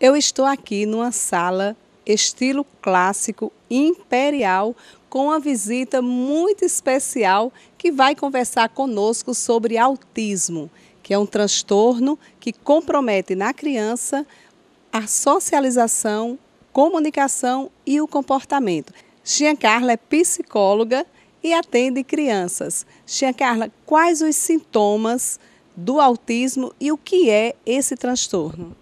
Eu estou aqui numa sala estilo clássico imperial com uma visita muito especial que vai conversar conosco sobre autismo, que é um transtorno que compromete na criança a socialização, comunicação e o comportamento. Tia Carla é psicóloga e atende crianças. Tia Carla, quais os sintomas do autismo e o que é esse transtorno?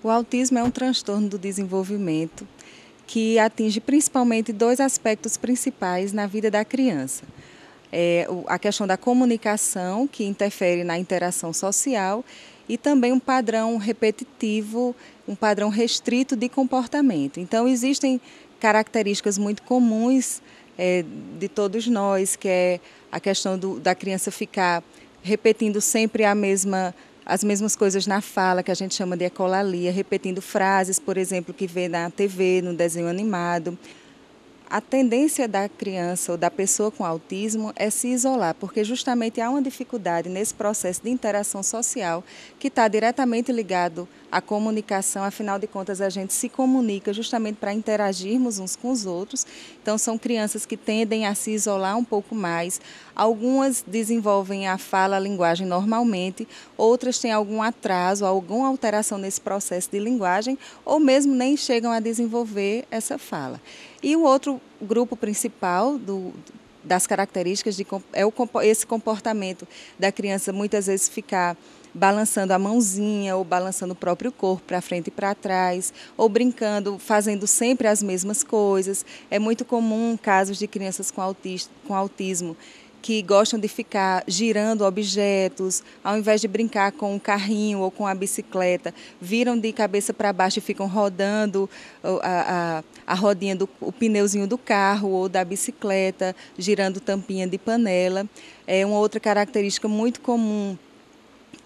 O autismo é um transtorno do desenvolvimento que atinge principalmente dois aspectos principais na vida da criança. A questão da comunicação, que interfere na interação social, e também um padrão repetitivo, um padrão restrito de comportamento. Então, existem características muito comuns de todos nós, que é a questão da criança ficar repetindo sempre as mesmas coisas na fala, que a gente chama de ecolalia, repetindo frases, por exemplo, que vê na TV, no desenho animado. A tendência da criança ou da pessoa com autismo é se isolar, porque justamente há uma dificuldade nesse processo de interação social que está diretamente ligado à comunicação. Afinal de contas, a gente se comunica justamente para interagirmos uns com os outros. Então, são crianças que tendem a se isolar um pouco mais. Algumas desenvolvem a fala, a linguagem normalmente, outras têm algum atraso, alguma alteração nesse processo de linguagem, ou mesmo nem chegam a desenvolver essa fala. E o outro grupo principal das características esse comportamento da criança muitas vezes ficar balançando a mãozinha ou balançando o próprio corpo para frente e para trás, ou brincando, fazendo sempre as mesmas coisas. É muito comum casos de crianças com autismo que gostam de ficar girando objetos, ao invés de brincar com o carrinho ou com a bicicleta, viram de cabeça para baixo e ficam rodando a rodinha o pneuzinho do carro ou da bicicleta, girando tampinha de panela. É uma outra característica muito comum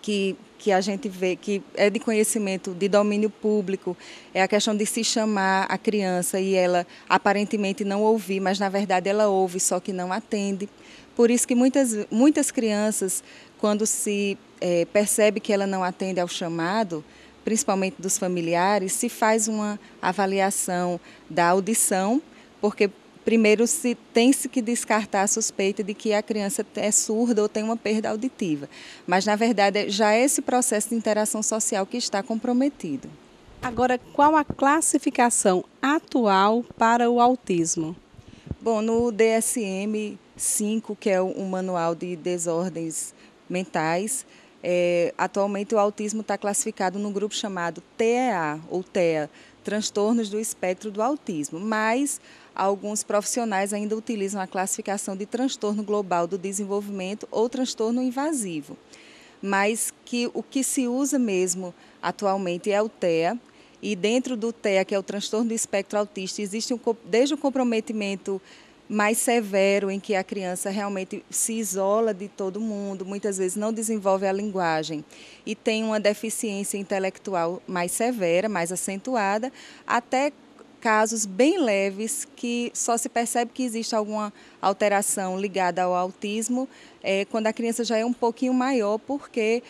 que a gente vê, que é de conhecimento, de domínio público, é a questão de se chamar a criança e ela aparentemente não ouvir, mas na verdade ela ouve, só que não atende. Por isso que muitas crianças, quando se percebe que ela não atende ao chamado, principalmente dos familiares, se faz uma avaliação da audição, porque primeiro tem-se que descartar a suspeita de que a criança é surda ou tem uma perda auditiva. Mas, na verdade, já é esse processo de interação social que está comprometido. Agora, qual a classificação atual para o autismo? Bom, no DSM-5, que é o Manual de Desordens Mentais, atualmente o autismo está classificado num grupo chamado TEA, ou TEA, Transtornos do Espectro do Autismo, mas alguns profissionais ainda utilizam a classificação de transtorno global do desenvolvimento ou transtorno invasivo, mas que o que se usa mesmo atualmente é o TEA, e dentro do TEA, que é o transtorno do espectro autista, existe desde o comprometimento mais severo, em que a criança realmente se isola de todo mundo, muitas vezes não desenvolve a linguagem e tem uma deficiência intelectual mais severa, mais acentuada, até casos bem leves que só se percebe que existe alguma alteração ligada ao autismo quando a criança já é um pouquinho maior, porque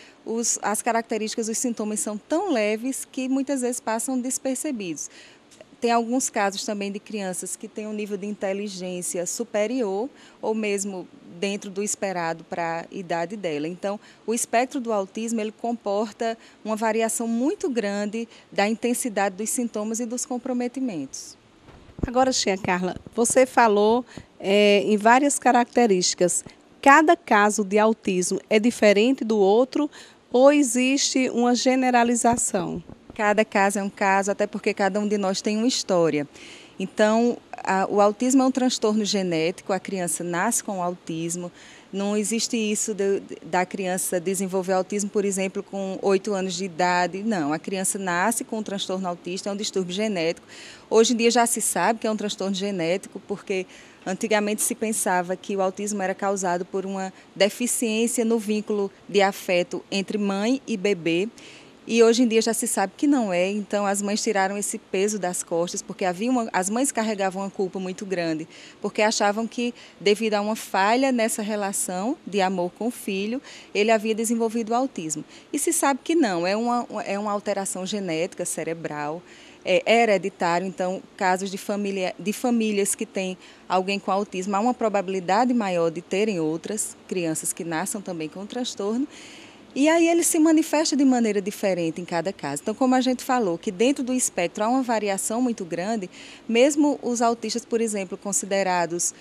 as características, os sintomas são tão leves que muitas vezes passam despercebidos. Tem alguns casos também de crianças que têm um nível de inteligência superior ou mesmo dentro do esperado para a idade dela. Então, o espectro do autismo ele comporta uma variação muito grande da intensidade dos sintomas e dos comprometimentos. Agora, tia Carla, você falou em várias características. Cada caso de autismo é diferente do outro ou existe uma generalização? Cada caso é um caso, até porque cada um de nós tem uma história. Então, o autismo é um transtorno genético, a criança nasce com autismo. Não existe isso da criança desenvolver autismo, por exemplo, com 8 anos de idade. Não, a criança nasce com um transtorno autista, é um distúrbio genético. Hoje em dia já se sabe que é um transtorno genético, porque antigamente se pensava que o autismo era causado por uma deficiência no vínculo de afeto entre mãe e bebê. E hoje em dia já se sabe que não é, então as mães tiraram esse peso das costas, porque as mães carregavam uma culpa muito grande, porque achavam que, devido a uma falha nessa relação de amor com o filho, ele havia desenvolvido o autismo. E se sabe que não, é uma alteração genética cerebral, é hereditário, então casos de famílias que têm alguém com autismo, há uma probabilidade maior de terem outras crianças que nasçam também com o transtorno. E aí ele se manifesta de maneira diferente em cada caso. Então, como a gente falou, que dentro do espectro há uma variação muito grande, mesmo os autistas, por exemplo, considerados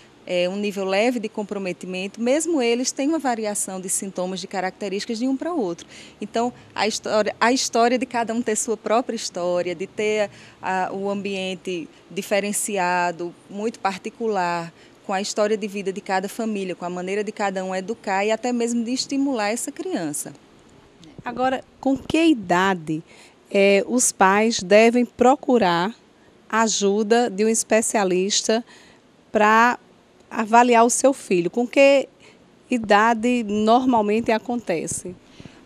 um nível leve de comprometimento, mesmo eles têm uma variação de sintomas, de características de um para o outro. Então, a história de cada um ter sua própria história, de ter o ambiente diferenciado, muito particular, com a história de vida de cada família, com a maneira de cada um educar e até mesmo de estimular essa criança. Agora, com que idade os pais devem procurar ajuda de um especialista para avaliar o seu filho? Com que idade normalmente acontece?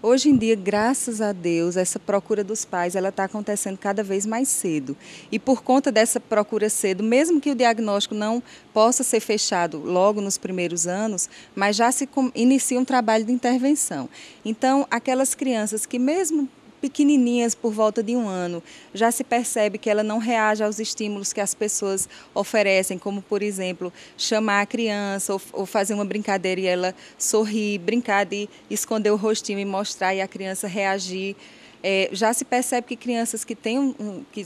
Hoje em dia, graças a Deus, essa procura dos pais ela está acontecendo cada vez mais cedo. E por conta dessa procura cedo, mesmo que o diagnóstico não possa ser fechado logo nos primeiros anos, mas já se inicia um trabalho de intervenção. Então, aquelas crianças que mesmo pequenininhas, por volta de 1 ano, já se percebe que ela não reage aos estímulos que as pessoas oferecem, como, por exemplo, chamar a criança ou fazer uma brincadeira e ela sorrir, brincar de esconder o rostinho e mostrar e a criança reagir. Já se percebe que crianças que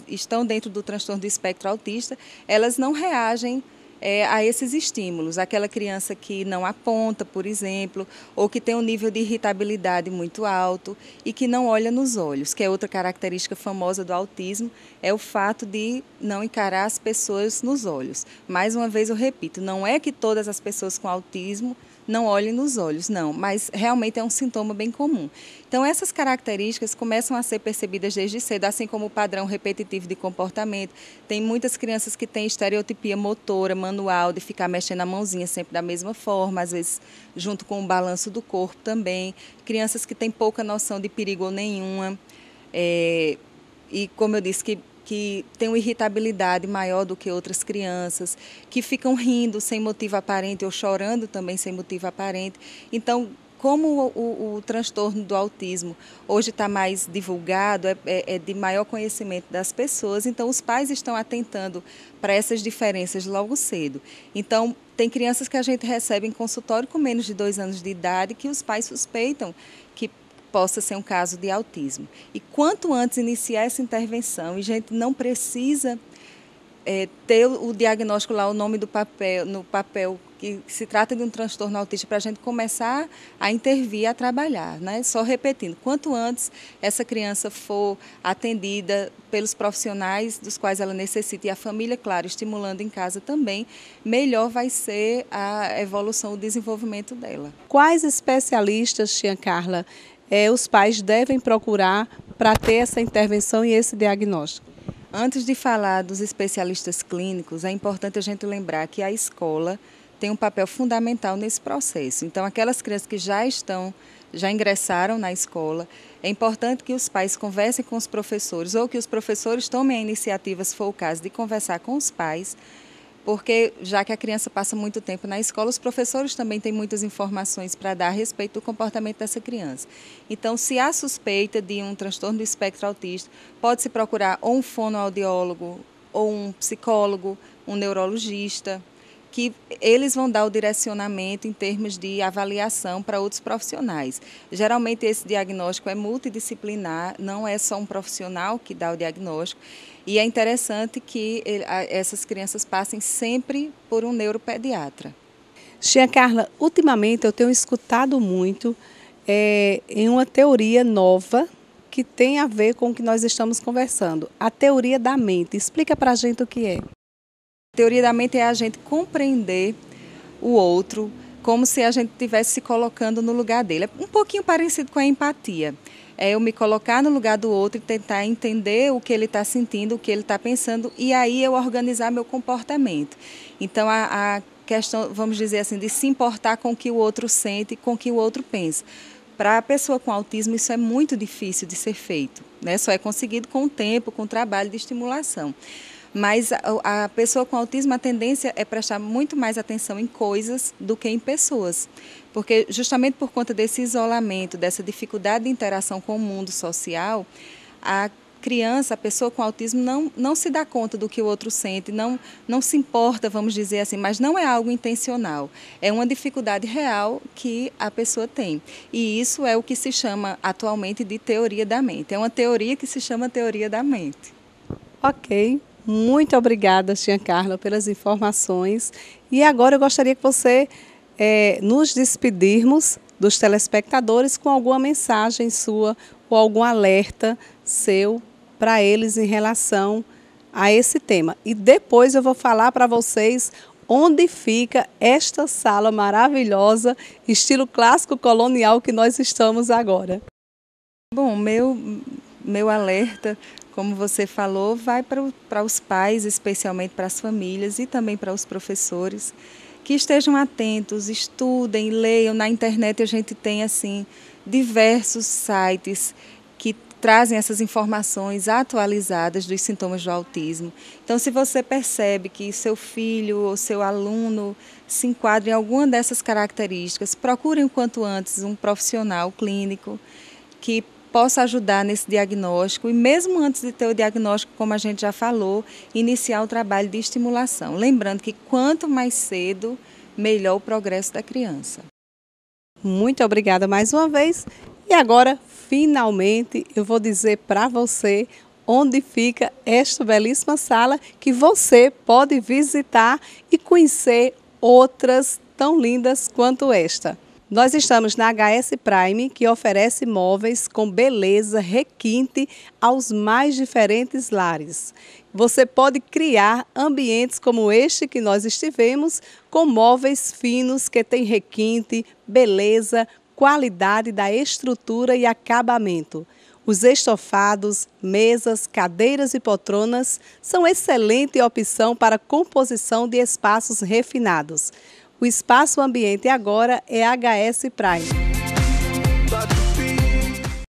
estão dentro do transtorno do espectro autista, elas não reagem a esses estímulos. Aquela criança que não aponta, por exemplo, ou que tem um nível de irritabilidade muito alto e que não olha nos olhos, que é outra característica famosa do autismo, é o fato de não encarar as pessoas nos olhos. Mais uma vez eu repito, não é que todas as pessoas com autismo não olhem nos olhos, não, mas realmente é um sintoma bem comum. Então, essas características começam a ser percebidas desde cedo, assim como o padrão repetitivo de comportamento. Tem muitas crianças que têm estereotipia motora, manual, de ficar mexendo a mãozinha sempre da mesma forma, às vezes junto com o balanço do corpo também. Crianças que têm pouca noção de perigo ou nenhuma. E, como eu disse, que têm uma irritabilidade maior do que outras crianças, que ficam rindo sem motivo aparente ou chorando também sem motivo aparente. Então, como o transtorno do autismo hoje está mais divulgado, é de maior conhecimento das pessoas, então os pais estão atentando para essas diferenças logo cedo. Então, tem crianças que a gente recebe em consultório com menos de 2 anos de idade que os pais suspeitam que possa ser um caso de autismo. E quanto antes iniciar essa intervenção, e a gente não precisa ter o diagnóstico lá, o nome no papel, que se trata de um transtorno autista, para a gente começar a intervir, a trabalhar, né? Só repetindo, quanto antes essa criança for atendida pelos profissionais dos quais ela necessita, e a família, claro, estimulando em casa também, melhor vai ser a evolução, o desenvolvimento dela. Quais especialistas, tia Carla, os pais devem procurar para ter essa intervenção e esse diagnóstico? Antes de falar dos especialistas clínicos, é importante a gente lembrar que a escola tem um papel fundamental nesse processo. Então, aquelas crianças que já ingressaram na escola, é importante que os pais conversem com os professores ou que os professores tomem a iniciativa, se for o caso, de conversar com os pais, porque já que a criança passa muito tempo na escola, os professores também têm muitas informações para dar a respeito do comportamento dessa criança. Então, se há suspeita de um transtorno do espectro autista, pode-se procurar ou um fonoaudiólogo, ou um psicólogo, um neurologista, que eles vão dar o direcionamento em termos de avaliação para outros profissionais. Geralmente esse diagnóstico é multidisciplinar, não é só um profissional que dá o diagnóstico, e é interessante que essas crianças passem sempre por um neuropediatra. Tia Carla, ultimamente eu tenho escutado muito em uma teoria nova que tem a ver com o que nós estamos conversando, a teoria da mente. Explica para a gente o que é. A teoria da mente é a gente compreender o outro como se a gente estivesse se colocando no lugar dele. É um pouquinho parecido com a empatia. É eu me colocar no lugar do outro e tentar entender o que ele está sentindo, o que ele está pensando, e aí eu organizar meu comportamento. Então, a questão, vamos dizer assim, de se importar com o que o outro sente, com o que o outro pensa. Para a pessoa com autismo, isso é muito difícil de ser feito, né? Só é conseguido com o tempo, com o trabalho de estimulação. Mas a pessoa com autismo, a tendência é prestar muito mais atenção em coisas do que em pessoas. Porque justamente por conta desse isolamento, dessa dificuldade de interação com o mundo social, a criança, a pessoa com autismo não se dá conta do que o outro sente, não se importa, vamos dizer assim, mas não é algo intencional. É uma dificuldade real que a pessoa tem. E isso é o que se chama atualmente de teoria da mente. É uma teoria que se chama teoria da mente. Ok. Muito obrigada, tia Carla, pelas informações. E agora eu gostaria que você nos despedirmos dos telespectadores com alguma mensagem sua ou algum alerta seu para eles em relação a esse tema. E depois eu vou falar para vocês onde fica esta sala maravilhosa, estilo clássico colonial que nós estamos agora. Bom, meu alerta, como você falou, vai para os pais, especialmente para as famílias e também para os professores, que estejam atentos, estudem, leiam. Na internet a gente tem assim diversos sites que trazem essas informações atualizadas dos sintomas do autismo. Então, se você percebe que seu filho ou seu aluno se enquadra em alguma dessas características, procurem o quanto antes um profissional clínico que possa ajudar nesse diagnóstico e mesmo antes de ter o diagnóstico, como a gente já falou, iniciar o trabalho de estimulação. Lembrando que quanto mais cedo, melhor o progresso da criança. Muito obrigada mais uma vez. E agora, finalmente, eu vou dizer para você onde fica esta belíssima sala que você pode visitar e conhecer outras tão lindas quanto esta. Nós estamos na HS Prime, que oferece móveis com beleza, requinte aos mais diferentes lares. Você pode criar ambientes como este que nós estivemos, com móveis finos que têm requinte, beleza, qualidade da estrutura e acabamento. Os estofados, mesas, cadeiras e poltronas são excelente opção para composição de espaços refinados. O espaço ambiente agora é HS Prime.